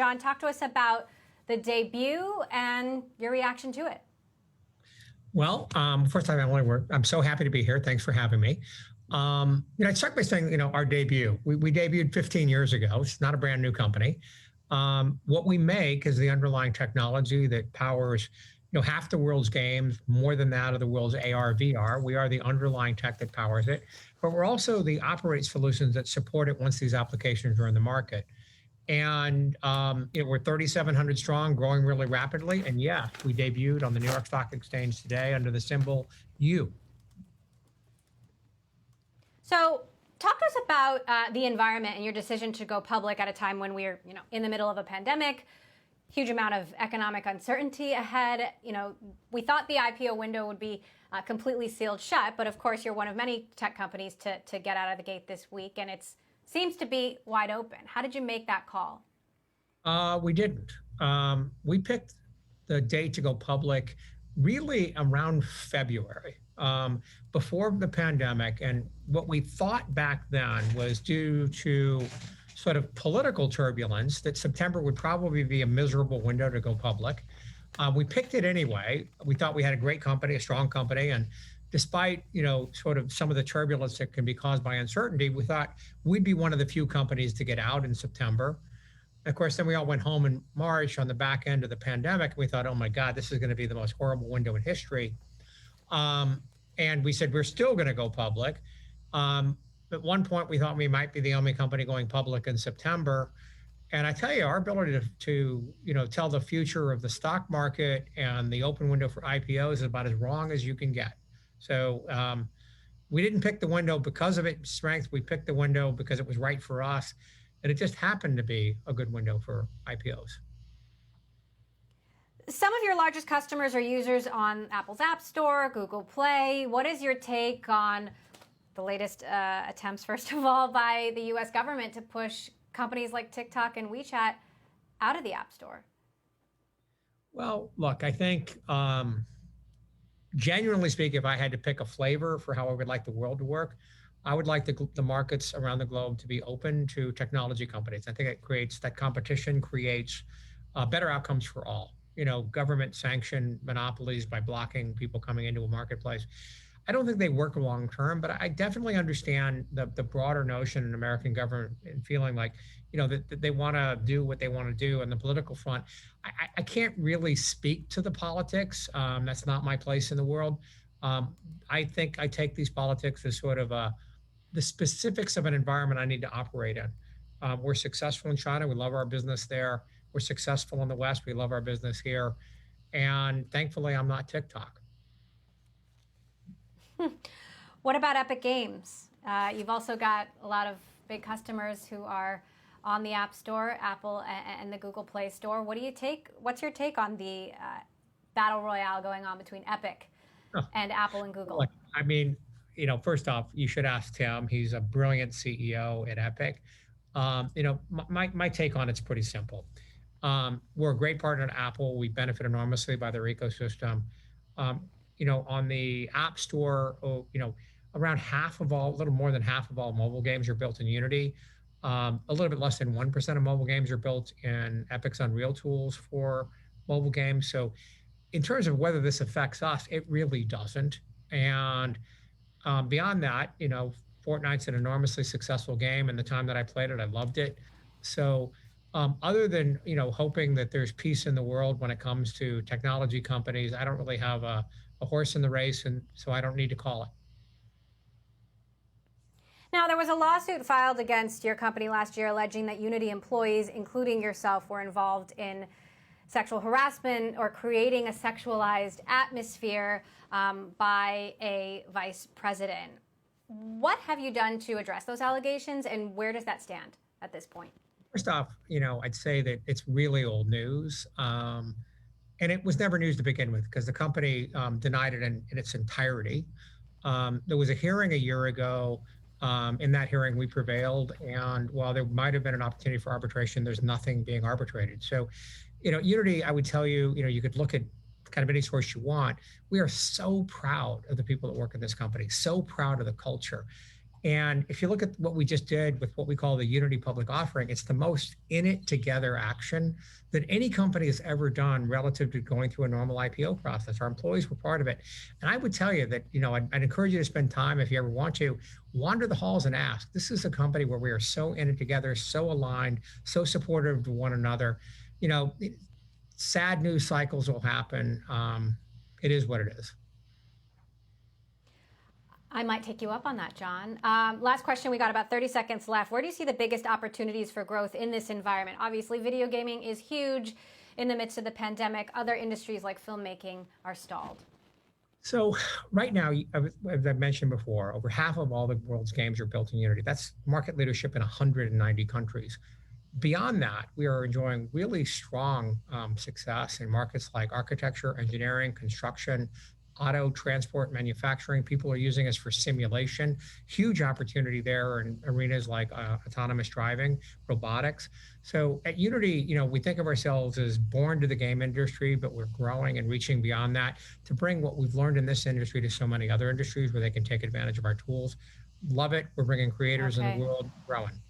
John, talk to us about the debut and your reaction to it. Well, first time I'm so happy to be here. Thanks for having me. I'd start by saying, our debut. We debuted 15 years ago. It's not a brand new company. What we make is the underlying technology that powers, half the world's games, more than that of the world's AR, VR. We are the underlying tech that powers it, but we're also the operate solutions that support it once these applications are in the market. And we're 3,700 strong, growing really rapidly. And yeah, we debuted on the New York Stock Exchange today under the symbol U. So talk to us about the environment and your decision to go public at a time when we're in the middle of a pandemic, huge amount of economic uncertainty ahead. We thought the IPO window would be completely sealed shut, but of course you're one of many tech companies to get out of the gate this week, and it seems to be wide open. How did you make that call? We didn't. We picked the date to go public really around February, before the pandemic. And what we thought back then was due to sort of political turbulence that September would probably be a miserable window to go public. We picked it anyway. We thought we had a great company, a strong company. And despite, sort of some of the turbulence that can be caused by uncertainty, we thought we'd be one of the few companies to get out in September. Of course, then we all went home in March on the back end of the pandemic. We thought, oh my God, this is going to be the most horrible window in history. And we said, we're still going to go public. At one point, we thought we might be the only company going public in September. And I tell you, our ability to tell the future of the stock market and the open window for IPOs is about as wrong as you can get. So we didn't pick the window because of its strength. We picked the window because it was right for us. And it just happened to be a good window for IPOs. Some of your largest customers are users on Apple's App Store, Google Play. What is your take on the latest attempts, first of all, by the U.S. government to push companies like TikTok and WeChat out of the App Store? Well, look, I think, genuinely speaking, if I had to pick a flavor for how I would like the world to work, I would like the markets around the globe to be open to technology companies. I think that competition creates better outcomes for all. Government sanctioned monopolies by blocking people coming into a marketplace. I don't think they work long term, but I definitely understand the broader notion in American government and feeling like, that they want to do what they want to do on the political front. I can't really speak to the politics. That's not my place in the world. I think I take these politics as sort of the specifics of an environment I need to operate in. We're successful in China. We love our business there. We're successful in the West. We love our business here. And thankfully, I'm not TikTok. What about Epic Games? You've also got a lot of big customers who are on the App Store, Apple and the Google Play Store. What's your take on the battle royale going on between Epic and Apple and Google? Look, I mean, first off, you should ask Tim. He's a brilliant CEO at Epic. My take on it's pretty simple. We're a great partner to Apple. We benefit enormously by their ecosystem. On the App Store, around a little more than half of all mobile games are built in Unity. A little bit less than 1% of mobile games are built in Epic's Unreal tools for mobile games. So in terms of whether this affects us, it really doesn't. And beyond that, Fortnite's an enormously successful game. And the time that I played it, I loved it. So other than, hoping that there's peace in the world when it comes to technology companies, I don't really have a horse in the race, and so I don't need to call it. Now, there was a lawsuit filed against your company last year alleging that Unity employees, including yourself, were involved in sexual harassment or creating a sexualized atmosphere by a vice president. What have you done to address those allegations, and where does that stand at this point? First off, I'd say that it's really old news. And it was never news to begin with because the company denied it in its entirety. There was a hearing a year ago. In that hearing, we prevailed. And while there might have been an opportunity for arbitration, there's nothing being arbitrated. So, Unity, I would tell you, you could look at kind of any source you want. We are so proud of the people that work in this company, so proud of the culture. And if you look at what we just did with what we call the Unity public offering, it's the most in it together action that any company has ever done relative to going through a normal IPO process. Our employees were part of it. And I would tell you that, I'd encourage you to spend time, if you ever want to, wander the halls and ask. This is a company where we are so in it together, so aligned, so supportive of one another. You know, sad news cycles will happen. It is what it is. I might take you up on that, John. Last question. We got about 30 seconds left. Where do you see the biggest opportunities for growth in this environment? Obviously, video gaming is huge in the midst of the pandemic. Other industries like filmmaking are stalled. So right now, as I mentioned before, over half of all the world's games are built in Unity. That's market leadership in 190 countries. Beyond that, we are enjoying really strong success in markets like architecture, engineering, construction, auto, transport, manufacturing. People are using us for simulation. Huge opportunity there in arenas like autonomous driving, robotics. So at Unity, we think of ourselves as born to the game industry, but we're growing and reaching beyond that to bring what we've learned in this industry to so many other industries where they can take advantage of our tools. Love it. We're bringing creators in the world, growing.